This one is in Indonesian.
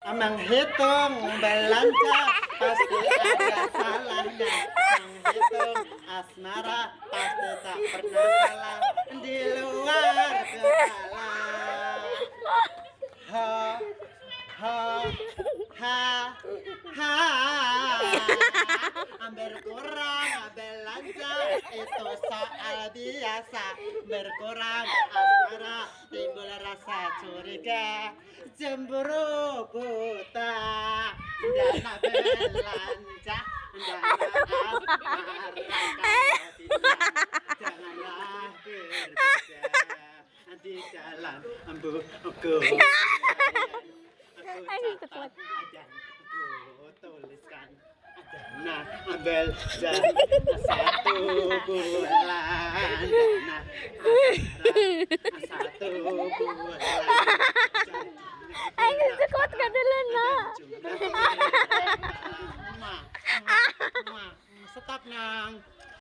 Menghitung belanja pasti ada salahnya. Menghitung asmara pasti tak pernah salah di luar kepala. Ha ha ha ha. Berkurang belanja itu soal biasa. Berkurang asmara timbul rasa curiga, cemburu buta. Dana belanja, dana asmara janganlah berbeda di jalan buku. Aku catat aja, aku tuliskan. Nah, ambil satu bulan, nah, satu bulan. Ay, sekot ka dulu, na. Stop nang.